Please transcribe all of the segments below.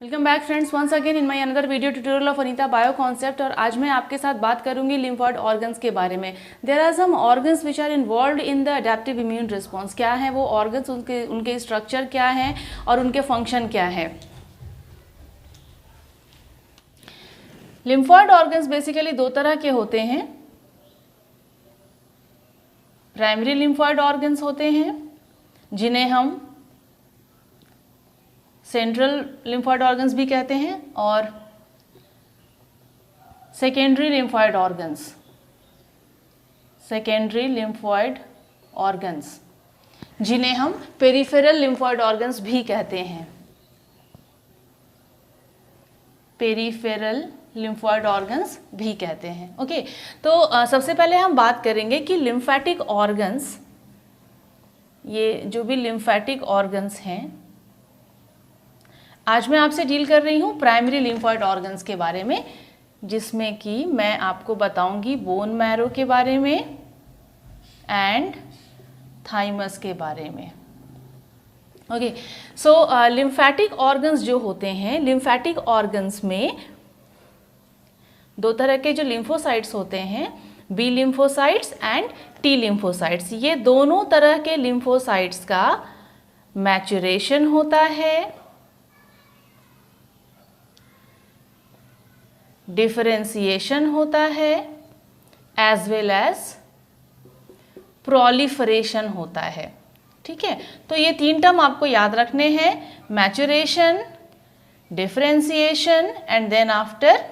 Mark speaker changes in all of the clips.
Speaker 1: Welcome back friends, once again in my another video tutorial of Anita bio concept. और आज मैं आपके साथ बात करूंगी लिम्फोइड ऑर्गन्स के बारे में। There are some organs which are involved in the adaptive immune response. क्या है वो ऑर्गन्स, उनके स्ट्रक्चर क्या है और उनके फंक्शन क्या है। लिम्फोइड ऑर्गन्स बेसिकली दो तरह के होते हैं। प्राइमरी लिम्फोइड ऑर्गन्स होते हैं जिन्हें हम सेंट्रल लिम्फोइड ऑर्गन्स भी कहते हैं, और सेकेंडरी लिम्फोइड ऑर्गन्स जिन्हें हम पेरिफेरल लिम्फोइड ऑर्गन्स भी कहते हैं। पेरिफेरल लिम्फोइड ऑर्गन्स भी कहते हैं। ओके, तो सबसे पहले हम बात करेंगे कि लिम्फेटिक ऑर्गन्स, ये जो भी लिम्फेटिक ऑर्गन्स हैं, आज मैं आपसे डील कर रही हूँ प्राइमरी लिम्फोइड ऑर्गन्स के बारे में, जिसमें कि मैं आपको बताऊंगी बोन मैरो के बारे में एंड थाइमस के बारे में। ओके, सो लिम्फेटिक ऑर्गन्स जो होते हैं, लिम्फेटिक ऑर्गन्स में दो तरह के जो लिम्फोसाइट्स होते हैं, B lymphocytes and T lymphocytes. ये दोनों तरह के लिम्फोसाइट्स का मैचुरेशन होता है, डिफरेंशिएशन होता है, एज वेल एज प्रोलिफरेशन होता है। ठीक है, तो ये तीन टर्म आपको याद रखने हैं, maturation, differentiation and then after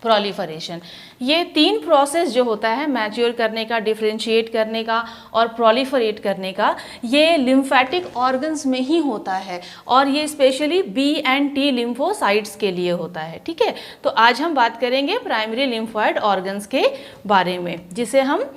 Speaker 1: proliferation. ये तीन प्रोसेस जो होता है मैच्योर करने का, डिफरेंशिएट करने का और प्रोलिफरेट करने का, ये लिम्फेटिक ऑर्गन्स में ही होता है, और ये specially B and T lymphocytes के लिए होता है। ठीक है, तो आज हम बात करेंगे प्राइमरी लिम्फोइड ऑर्गन्स के बारे में, जिसे हम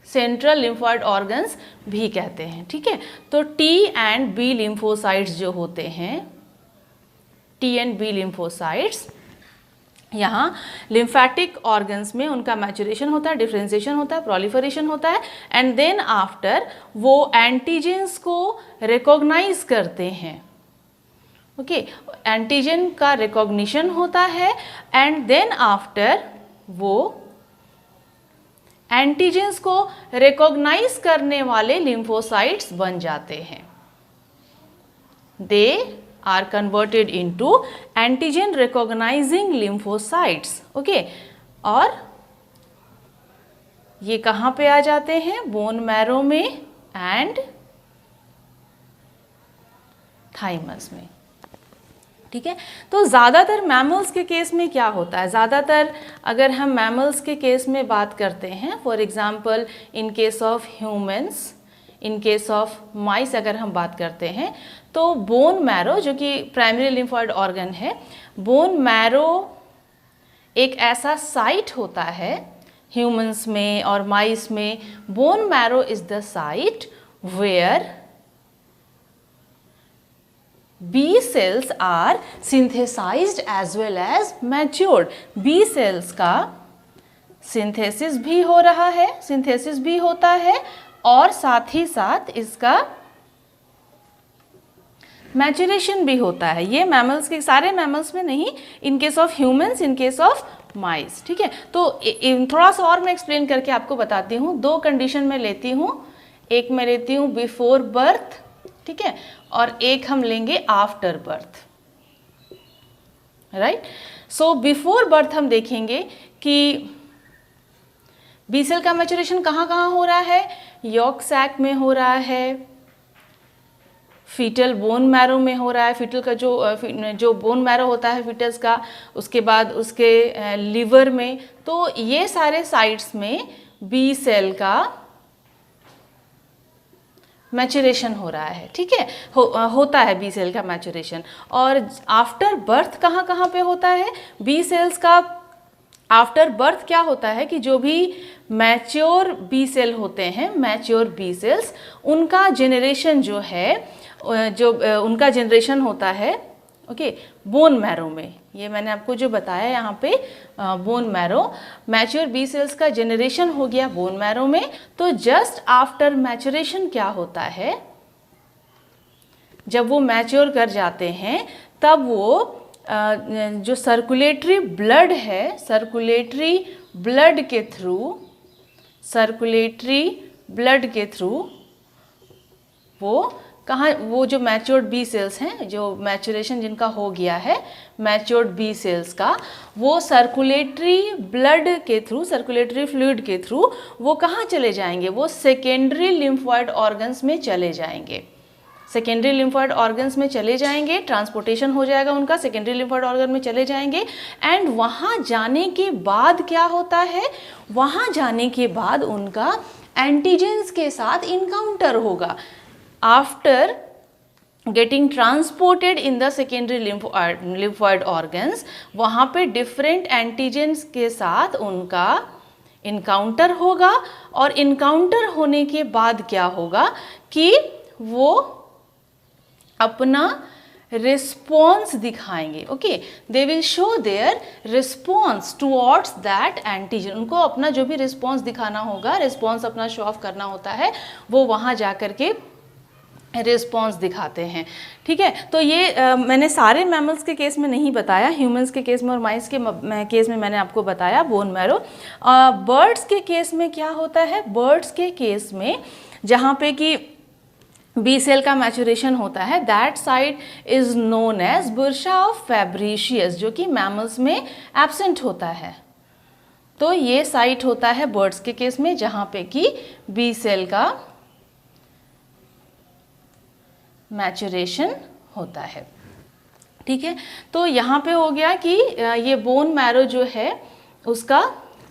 Speaker 1: सेंट्रल लिम्फोइड ऑर्गन्स भी कहते हैं। ठीक है, तो टी एंड बी लिम्फोसाइट्स जो होते हैं, टी एंड बी लिम्फोसाइट्स, यहाँ लिम्फेटिक ऑर्गन्स में उनका मैचुरेशन होता है, डिफरेंशिएशन होता है, प्रोलिफरेशन होता है, एंड देन आफ्टर वो एंटीजेंस को रिकॉग्नाइज करते हैं। ओके, एंटीजन का रिकॉग्निशन होता है एंड देन आफ्टर वो एंटीजेंस को रिकॉग्नाइज करने वाले लिम्फोसाइट्स बन जाते हैं। दे are converted into antigen recognizing lymphocytes. Okay, और ये कहाँ पे आ जाते हैं? बोन मैरो में एंड थाइमस में। ठीक है, तो ज़्यादातर मैमल्स के केस में क्या होता है? ज़्यादातर अगर हम मैमल्स के केस में बात करते हैं, for example in case of humans, in case of mice अगर हम बात करते हैं, तो बोन मैरो जो कि प्राइमरी लिम्फोइड ऑर्गन है, बोन मैरो एक ऐसा साइट होता है ह्यूमंस में और माइस में। Bone marrow is the site where B cells are synthesised as well as matured. B cells का सिंथेसिस भी हो रहा है, सिंथेसिस भी होता है, और साथ ही साथ इसका मैचुरेशन भी होता है। ये मैमल्स के, सारे मैमल्स में नहीं, in case of humans, in case of mice. ठीक है, तो थोड़ा सा और मैं एक्सप्लेन करके आपको बताती हूँ। दो कंडीशन में लेती हूँ, एक मैं लेती हूँ बिफोर बर्थ, ठीक है, और एक हम लेंगे after birth. Right, so before birth हम देखेंगे कि बी सेल का मैचुरेशन कहाँ कहाँ हो रहा है? यॉर्क सैक में हो रहा है, फीटल बोन मैरो में हो रहा है, फीटल का जो बोन मैरो होता है फीटस का, उसके बाद उसके लिवर में। तो ये सारे साइट्स में बी सेल का मैचुरेशन हो रहा है। ठीक है, होता है बी सेल का मैचुरेशन। और आफ्टर बर्थ कहाँ कहाँ पे होता है? बी सेल्स का आफ्टर बर्थ क्या होता है कि जो भी मैच्योर बी सेल होते हैं, मैच्योर बी सेल्स, उनका जेनरेशन जो है, जो उनका जनरेशन होता है, ओके, बोन मैरो में। ये मैंने आपको जो बताया यहाँ पे, bone marrow, mature B cells का जनरेशन हो गया बोन मैरो में। तो जस्ट आफ्टर मैचुरेशन क्या होता है, जब वो मैच्योर कर जाते हैं तब वो जो सर्कुलेटरी ब्लड है, सर्कुलेटरी ब्लड के थ्रू वो कहाँ, वो जो मैच्योर्ड बी सेल्स हैं, जो मैचुरेशन जिनका हो गया है मैच्योर्ड बी सेल्स का, वो सर्कुलेटरी ब्लड के थ्रू, सर्कुलेटरी फ्लूइड के थ्रू वो कहाँ चले जाएंगे, वो सेकेंडरी लिम्फॉइड ऑर्गन्स में चले जाएंगे, सेकेंडरी लिम्फॉइड ऑर्गन्स में चले जाएंगे, ट्रांसपोर्टेशन हो जाएगा उनका, सेकेंडरी लिम्फॉइड ऑर्गन में चले जाएंगे। एंड वहाँ जाने के बाद क्या होता है, वहाँ जाने के बाद उनका एंटीजेंस के साथ इनकाउंटर होगा। After getting transported in the secondary lymphoid organs, वहाँ पे डिफरेंट एंटीजेंस के साथ उनका इनकाउंटर होगा, और इनकाउंटर होने के बाद क्या होगा कि वो अपना रिस्पॉन्स दिखाएंगे। Okay, they will show their response towards that antigen. उनको अपना जो भी रिस्पॉन्स दिखाना होगा, रिस्पॉन्स अपना शो ऑफ करना होता है, वो वहाँ जा कर के रिस्पॉन्स दिखाते हैं। ठीक है, तो ये मैंने सारे मैमल्स के केस में नहीं बताया, ह्यूमंस के केस में और माइस के केस में मैंने आपको बताया बोन मैरो। बर्ड्स के केस में क्या होता है, बर्ड्स के केस में जहाँ पे कि बी सेल का मैचुरेशन होता है, that site is known as bursa of Fabricius, जो कि मैमल्स में एब्सेंट होता है। तो ये साइट होता है बर्ड्स के केस में जहाँ पे कि बी सेल का मैचुरेशन होता है। ठीक है, तो यहाँ पे हो गया कि ये बोन मैरो जो है उसका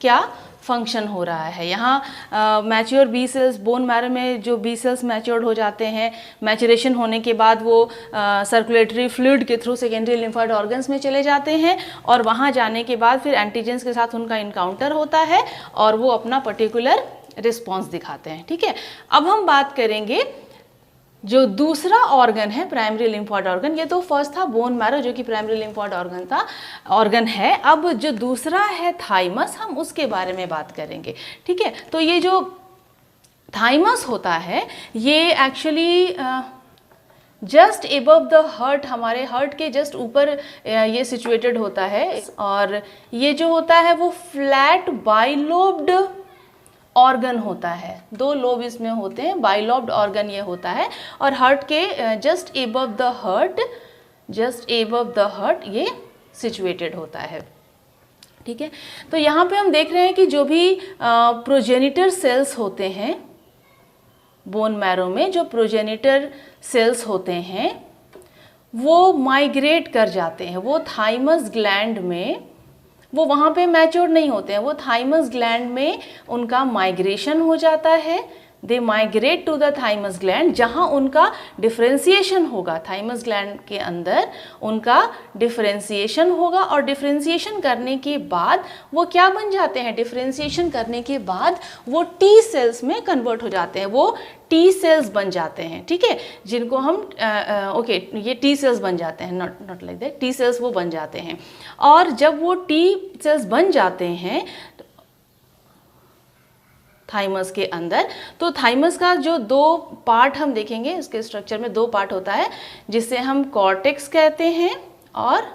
Speaker 1: क्या फंक्शन हो रहा है। यहाँ mature B cells, bone marrow में जो बी सेल्स मैच्योर्ड हो जाते हैं, मैचुरेशन होने के बाद वो सर्कुलेटरी फ्लूइड के थ्रू सेकेंडरी लिम्फॉइड ऑर्गन्स में चले जाते हैं, और वहाँ जाने के बाद फिर एंटीजेंस के साथ उनका इनकाउंटर होता है और वो अपना पर्टिकुलर रिस्पॉन्स दिखाते हैं। ठीक है, अब हम बात करेंगे जो दूसरा ऑर्गन है प्राइमरी लिम्फॉइड ऑर्गन। ये तो फर्स्ट था बोन मैरो जो कि प्राइमरी लिम्फॉइड ऑर्गन है। अब जो दूसरा है थाइमस, हम उसके बारे में बात करेंगे। ठीक है, तो ये जो थाइमस होता है ये actually just above the heart, हमारे हर्ट के जस्ट ऊपर ये सिचुएटेड होता है, और ये जो होता है वो फ्लैट बाइलोब्ड ऑर्गन होता है। 2 लोब इसमें होते हैं, बाइलोब्ड ऑर्गन ये होता है, और हार्ट के जस्ट एबव द हार्ट ये सिचुएटेड होता है। ठीक है, तो यहाँ पे हम देख रहे हैं कि जो भी प्रोजेनिटर सेल्स होते हैं बोन मैरो में, जो प्रोजेनिटर सेल्स होते हैं वो माइग्रेट कर जाते हैं, वो थाइमस ग्लैंड में, वो वहाँ पे मैच्योर नहीं होते हैं, वो थाइमस ग्लैंड में उनका माइग्रेशन हो जाता है। They migrate to the thymus gland, जहाँ उनका डिफरेंशिएशन होगा, थाइमस ग्लैंड के अंदर उनका डिफरेंशिएशन होगा, और डिफरेंशिएशन करने के बाद वो क्या बन जाते हैं, डिफरेंशिएशन करने के बाद वो टी सेल्स में कन्वर्ट हो जाते हैं, वो टी सेल्स बन जाते हैं। ठीक है, जिनको हम ओके ये टी सेल्स बन जाते हैं, not like that, T cells वो बन जाते हैं। और जब वो टी सेल्स बन जाते हैं थाइमस के अंदर, तो थाइमस का जो 2 पार्ट हम देखेंगे, इसके स्ट्रक्चर में 2 पार्ट होता है, जिसे हम कॉर्टेक्स कहते हैं और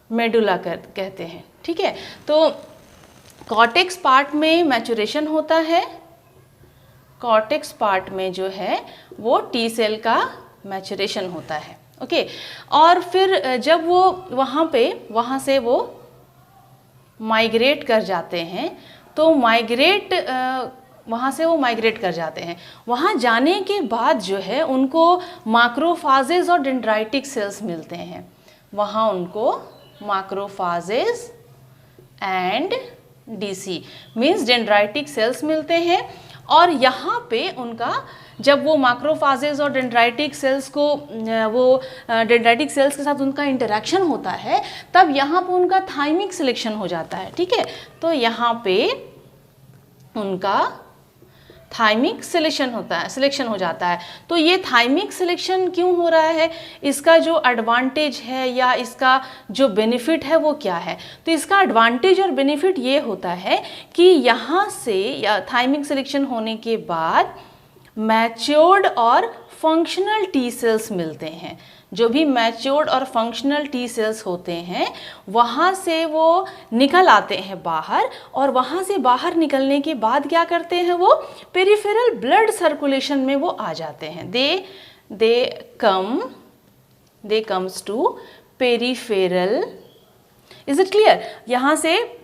Speaker 1: मेडुला कहते हैं। ठीक है, तो कॉर्टेक्स पार्ट में मैचुरेशन होता है, कॉर्टेक्स पार्ट में जो है वो टी सेल का मैचुरेशन होता है। ओके, और फिर जब वो वहाँ से वो माइग्रेट कर जाते हैं, तो वहाँ से वो माइग्रेट कर जाते हैं। वहाँ जाने के बाद जो है उनको मैक्रोफेजेस और डेंड्राइटिक सेल्स मिलते हैं, वहाँ उनको macrophages and DC means dendritic sales मिलते हैं। और यहाँ पे उनका जब वो मैक्रोफेजेस और डेंड्राइटिक सेल्स को डेंड्राइटिक सेल्स के साथ उनका इंटरेक्शन होता है, तब यहाँ पे उनका थाइमिक सिलेक्शन हो जाता है। ठीक है, तो यहाँ पे उनका थाइमिक सिलेक्शन हो जाता है। तो ये थाइमिक सिलेक्शन क्यों हो रहा है, इसका जो एडवांटेज है या इसका जो बेनिफिट है वो क्या है? तो इसका एडवांटेज और बेनिफिट ये होता है कि यहाँ से या थाइमिक सिलेक्शन होने के बाद मैच्योर्ड और फंक्शनल टी सेल्स मिलते हैं। जो भी मैच्योर्ड और फंक्शनल टी सेल्स होते हैं वहाँ से वो निकल आते हैं बाहर, और वहाँ से बाहर निकलने के बाद क्या करते हैं, वो पेरिफेरल ब्लड सर्कुलेशन में वो आ जाते हैं। They comes to peripheral. Is it clear? यहाँ से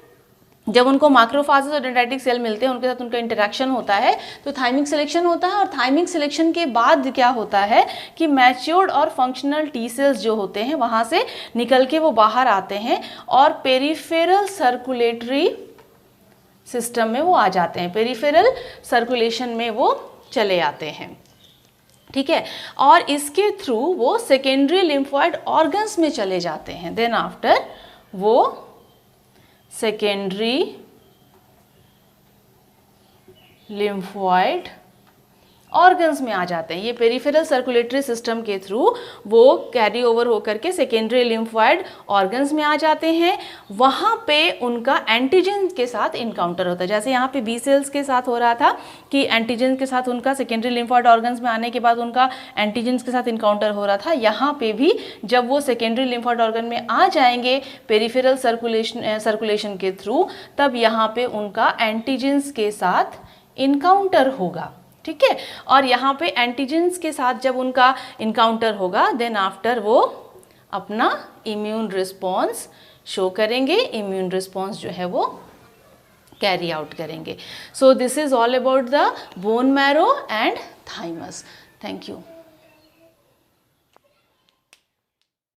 Speaker 1: जब उनको मैक्रोफेजेस और डेंड्राइटिक सेल मिलते हैं, उनके साथ उनका इंटरेक्शन होता है, तो थाइमिक सिलेक्शन होता है, और थाइमिक सिलेक्शन के बाद क्या होता है कि मैच्योर्ड और फंक्शनल टी सेल्स जो होते हैं वहाँ से निकल के वो बाहर आते हैं और पेरिफेरल सर्कुलेटरी सिस्टम में वो आ जाते हैं, पेरिफेरल सर्कुलेशन में वो चले आते हैं। ठीक है, और इसके थ्रू वो सेकेंडरी लिम्फोइड ऑर्गन्स में चले जाते हैं। देन आफ्टर वो सेकेंडरी लिम्फोइड ऑर्गन्स में आ जाते हैं। ये पेरिफेरल सर्कुलेटरी सिस्टम के थ्रू वो कैरी ओवर होकर के सेकेंडरी लिम्फोइड ऑर्गन्स में आ जाते हैं। वहाँ पे उनका एंटीजन के साथ इनकाउंटर होता है, जैसे यहाँ पे बी सेल्स के साथ हो रहा था कि एंटीजन के साथ उनका सेकेंडरी लिम्फोइड ऑर्गन्स में आने के बाद उनका एंटीजन के साथ इनकाउंटर हो रहा था। यहाँ पे भी जब वो सेकेंडरी लिम्फोइड ऑर्गन में आ जाएंगे पेरिफेरल सर्कुलेशन के थ्रू, तब यहाँ पे उनका एंटीजन्स के साथ इनकाउंटर होगा। ठीक है, और यहाँ पे एंटीजेंस के साथ जब उनका इनकाउंटर होगा, देन आफ्टर वो अपना इम्यून रिस्पॉन्स शो करेंगे, इम्यून रिस्पॉन्स जो है वो कैरी आउट करेंगे। So this is all about the bone marrow and thymus. Thank you.